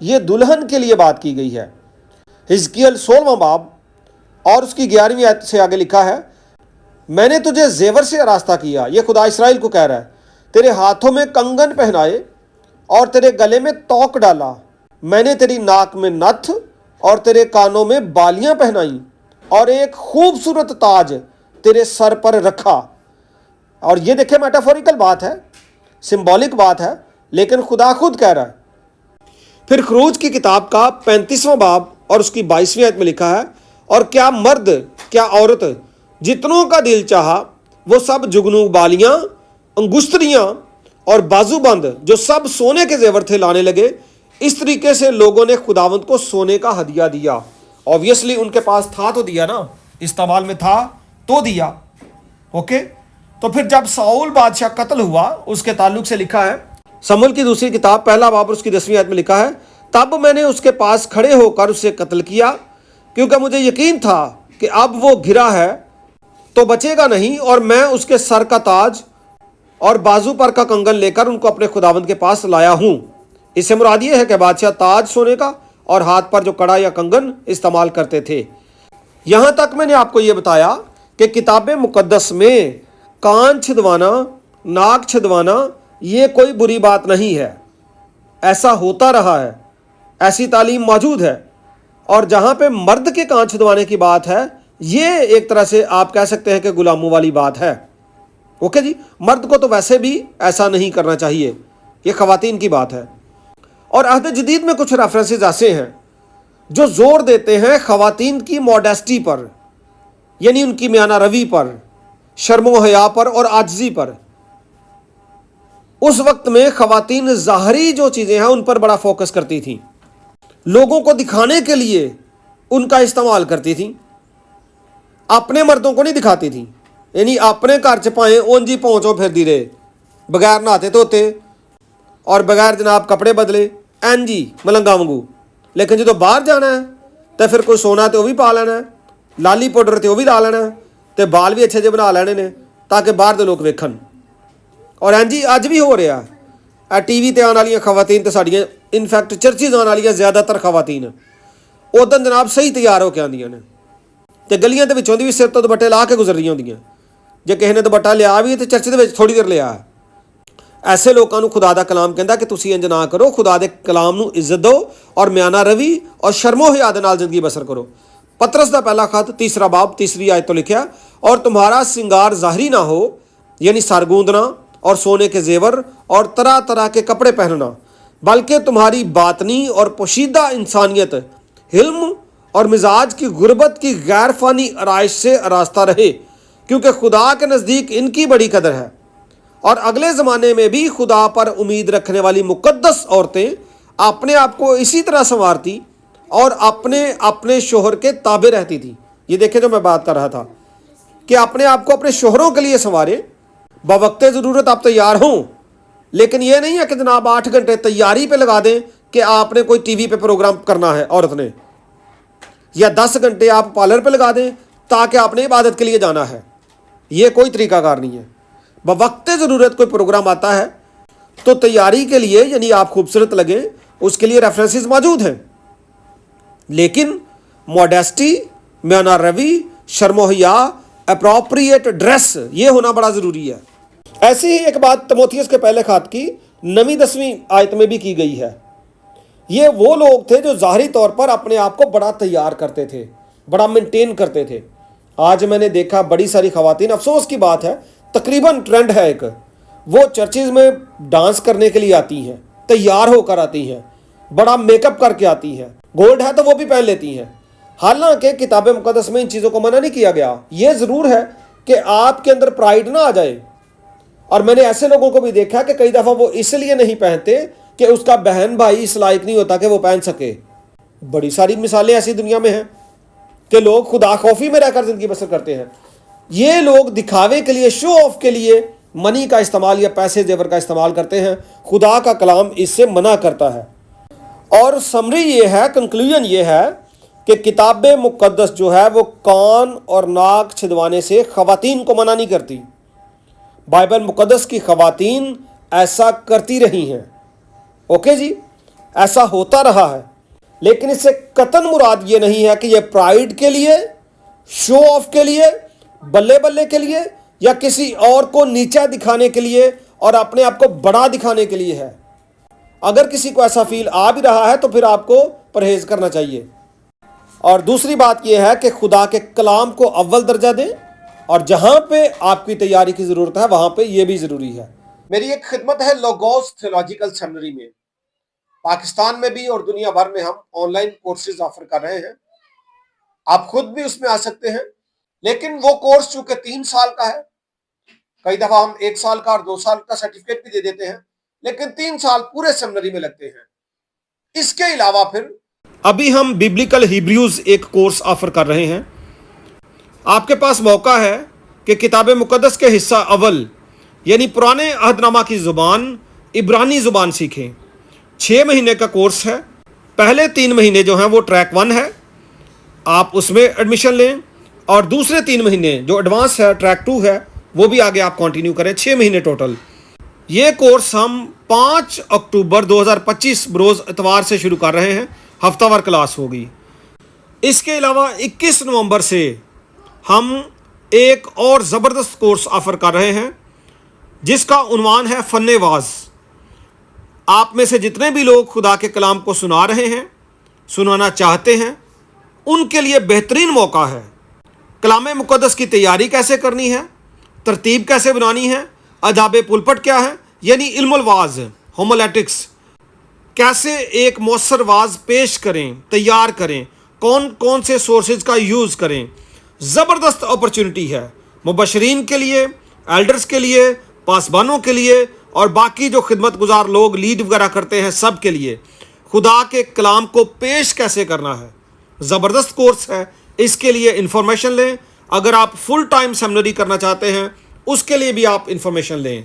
یہ دلہن کے لیے بات کی گئی ہے۔ حزقیل 16واں باب اور اس کی 11ویں آیت سے آگے لکھا ہے، میں نے تجھے زیور سے آراستہ کیا، یہ خدا اسرائیل کو کہہ رہا ہے، تیرے ہاتھوں میں کنگن پہنائے اور تیرے گلے میں توق ڈالا، میں نے تیری ناک میں نتھ اور تیرے کانوں میں بالیاں پہنائیں اور ایک خوبصورت تاج تیرے سر پر رکھا۔ اور یہ دیکھیں میٹافوریکل بات ہے، سمبولک بات ہے، لیکن خدا خود کہہ رہا ہے۔ پھر خروج کی کتاب کا 35واں باب اور اس کی 22ویں آیت میں لکھا ہے، اور کیا مرد کیا عورت جتنوں کا دل چاہا وہ سب جگنو بالیاں، انگشتریاں اور بازو بند جو سب سونے کے زیور تھے لانے لگے۔ اس طریقے سے لوگوں نے خداوند کو سونے کا ہدیہ دیا۔ اوبویسلی ان کے پاس تھا تو دیا نا، استعمال میں تھا تو دیا۔ اوکے، تو پھر جب ساؤل بادشاہ قتل ہوا، اس کے تعلق سے لکھا ہے سموئیل کی دوسری کتاب پہلا باب اور اس کی 10ویں آیت میں لکھا ہے، تب میں نے اس کے پاس کھڑے ہو کر اسے قتل کیا، کیونکہ مجھے یقین تھا کہ اب وہ گرا ہے تو بچے گا نہیں، اور میں اس کے سر کا تاج اور بازو پر کا کنگن لے کر ان کو اپنے خداوند کے پاس لایا ہوں۔ اس سے مراد یہ ہے کہ بادشاہ تاج سونے کا اور ہاتھ پر جو کڑا یا کنگن استعمال کرتے تھے۔ یہاں تک میں نے آپ کو یہ بتایا کہ کتاب مقدس میں کان چھدوانا، ناک چھدوانا یہ کوئی بری بات نہیں ہے، ایسا ہوتا رہا ہے، ایسی تعلیم موجود ہے۔ اور جہاں پہ مرد کے کان چھدوانے کی بات ہے، یہ ایک طرح سے آپ کہہ سکتے ہیں کہ غلاموں والی بات ہے۔ اوکے جی، مرد کو تو ویسے بھی ایسا نہیں کرنا چاہیے، یہ خواتین کی بات ہے۔ اور عہد جدید میں کچھ ریفرنسز ایسے ہیں جو زور دیتے ہیں خواتین کی موڈیسٹی پر، یعنی ان کی میانہ روی پر، شرم و حیا پر اور عاجزی پر۔ اس وقت میں خواتین ظاہری جو چیزیں ہیں ان پر بڑا فوکس کرتی تھیں، لوگوں کو دکھانے کے لیے ان کا استعمال کرتی تھیں، اپنے مردوں کو نہیں دکھاتی تھیں، یعنی اپنے گھر چپائیں اونجی پہنچو پھر دی رہے، بغیر نہاتے دھوتے اور بغیر جناب کپڑے بدلے، این جی ملنگا وانگو۔ لیکن جدو باہر جانا ہے تو پھر کوئی سونا تو وہ بھی پا لینا ہے، لالی پاؤڈر تو وہ بھی لا لینا ہے، تو بال بھی اچھے جے بنا لینے نے تاکہ باہر دے لوگ ویکھن۔ اور این جی اج بھی ہو رہا ہے، ٹی وی تے آنے والی خواتین تو ساڈیاں انفیکٹ چرچز آنے والی زیادہ تر خواتین ادن جناب صحیح تیار ہو کے آندیاں نے، تو گلیاں دے وچوں دی بھی سر تو دوپٹے لا کے گزر رہی ہوندیاں، جے کسی نے دوپٹہ لیا بھی تو چرچ دے وچ تھوڑی دیر لیا ہے۔ ایسے لوگوں کو خدا دا کلام کہندا کہ تسی انج نہ کرو، خدا دے کلام نو عزت دو اور میانہ روی اور شرم و حیا دے نال زندگی بسر کرو۔ پترس دا پہلا خط 3 باب 3 آیت تو لکھیا، اور تمہارا سنگار ظاہری نہ ہو، یعنی سر گوندنا اور سونے کے زیور اور طرح طرح کے کپڑے پہننا، بلکہ تمہاری باطنی اور پوشیدہ انسانیت حلم اور مزاج کی غربت کی غیر فانی آرائش سے آراستہ رہے، کیونکہ خدا کے نزدیک ان کی بڑی قدر ہے۔ اور اگلے زمانے میں بھی خدا پر امید رکھنے والی مقدس عورتیں اپنے آپ کو اسی طرح سنوارتی اور اپنے شوہر کے تابع رہتی تھی۔ یہ دیکھیں جو میں بات کر رہا تھا کہ اپنے آپ کو اپنے شوہروں کے لیے سنوارے، بوقت ضرورت آپ تیار ہوں، لیکن یہ نہیں ہے کہ جناب 8 گھنٹے تیاری پہ لگا دیں کہ آپ نے کوئی ٹی وی پہ پروگرام کرنا ہے عورت نے، یا 10 گھنٹے آپ پارلر پہ لگا دیں تاکہ آپ نے عبادت کے لیے جانا ہے۔ یہ کوئی طریقہ کار نہیں ہے۔ بوقت ضرورت کوئی پروگرام آتا ہے تو تیاری کے لیے، یعنی آپ خوبصورت لگیں، اس کے لیے ریفرنسز موجود ہیں، لیکن موڈیسٹی، میانہ روی، شرم و حیا، اپروپریٹ ڈریس، یہ ہونا بڑا ضروری ہے۔ ایسی ہی ایک بات تموتھیوس کے پہلے خط کی 9-10 آیت میں بھی کی گئی ہے۔ یہ وہ لوگ تھے جو ظاہری طور پر اپنے آپ کو بڑا تیار کرتے تھے، بڑا مینٹین کرتے تھے۔ آج میں نے دیکھا بڑی ساری خواتین، افسوس کی بات ہے، تقریباً ٹرینڈ ہے ایک، وہ چرچز میں ڈانس کرنے کے لیے آتی ہیں، تیار ہو کر آتی ہیں، بڑا میک اپ کر کے آتی ہیں، گولڈ ہے تو وہ بھی پہن لیتی ہیں، حالانکہ کتاب مقدس میں ان چیزوں کو منع نہیں کیا گیا۔ یہ ضرور ہے کہ آپ کے اندر پرائیڈ نہ آ جائے۔ اور میں نے ایسے لوگوں کو بھی دیکھا کہ کئی دفعہ وہ اس لیے نہیں پہنتے کہ اس کا بہن بھائی اس لائق نہیں ہوتا کہ وہ پہن سکے۔ بڑی ساری مثالیں ایسی دنیا میں ہیں کہ لوگ خدا خوفی میں رہ کر زندگی بسر کرتے ہیں۔ یہ لوگ دکھاوے کے لیے، شو آف کے لیے منی کا استعمال یا پیسے زیور کا استعمال کرتے ہیں۔ خدا کا کلام اس سے منع کرتا ہے۔ اور سمری یہ ہے، کنکلوژن یہ ہے کہ کتاب مقدس جو ہے وہ کان اور ناک چھدوانے سے خواتین کو منع نہیں کرتی۔ بائبل مقدس کی خواتین ایسا کرتی رہی ہیں۔ اوکے جی، ایسا ہوتا رہا ہے، لیکن اس سے قطعاً مراد یہ نہیں ہے کہ یہ پرائیڈ کے لیے، شو آف کے لیے، بلے بلے کے لیے یا کسی اور کو نیچا دکھانے کے لیے اور اپنے آپ کو بڑا دکھانے کے لیے ہے۔ اگر کسی کو ایسا فیل آ بھی رہا ہے تو پھر آپ کو پرہیز کرنا چاہیے۔ اور دوسری بات یہ ہے کہ خدا کے کلام کو اول درجہ دیں، اور جہاں پہ آپ کی تیاری کی ضرورت ہے وہاں پہ یہ بھی ضروری ہے۔ میری ایک خدمت ہے لوگوس تھیولوجیکل سیمنری میں، پاکستان میں بھی اور دنیا بھر میں ہم آن لائن کورسز آفر کر رہے ہیں۔ آپ خود بھی اس میں آ سکتے ہیں، لیکن وہ کورس چونکہ 3 سال کا ہے، کئی دفعہ ہم 1 سال کا اور 2 سال کا سرٹیفکیٹ بھی دے دیتے ہیں، لیکن 3 سال پورے سیمنری میں لگتے ہیں۔ اس کے علاوہ پھر ابھی ہم بیبلیکل ہیبریوز ایک کورس آفر کر رہے ہیں۔ آپ کے پاس موقع ہے کہ کتاب مقدس کے حصہ اول یعنی پرانے عہد نامہ کی زبان عبرانی زبان سیکھیں۔ 6 مہینے کا کورس ہے۔ پہلے 3 مہینے جو ہیں وہ ٹریک 1 ہے، آپ اس میں ایڈمیشن لیں، اور دوسرے 3 مہینے جو ایڈوانس ہے ٹریک 2 ہے وہ بھی آگے آپ کنٹینیو کریں۔ 6 مہینے ٹوٹل۔ یہ کورس ہم 5 اکتوبر 2025 بروز اتوار سے شروع کر رہے ہیں، ہفتہ وار کلاس ہوگی۔ اس کے علاوہ 21 نومبر سے ہم ایک اور زبردست کورس آفر کر رہے ہیں جس کا عنوان ہے فن واز۔ آپ میں سے جتنے بھی لوگ خدا کے کلام کو سنا رہے ہیں، سنانا چاہتے ہیں، ان کے لیے بہترین موقع ہے۔ کلام مقدس کی تیاری کیسے کرنی ہے، ترتیب کیسے بنانی ہے، آداب پلپٹ کیا ہے یعنی علم الواز، ہومولیٹکس، کیسے ایک مؤثر واز پیش کریں، تیار کریں، کون کون سے سورسز کا یوز کریں۔ زبردست اپرچونٹی ہے مبشرین کے لیے، ایلڈرز کے لیے، پاسبانوں کے لیے اور باقی جو خدمت گزار لوگ لیڈ وغیرہ کرتے ہیں، سب کے لیے خدا کے کلام کو پیش کیسے کرنا ہے۔ زبردست کورس ہے، اس کے لیے انفارمیشن لیں۔ اگر آپ فل ٹائم سیمنری کرنا چاہتے ہیں اس کے لیے بھی آپ انفارمیشن لیں۔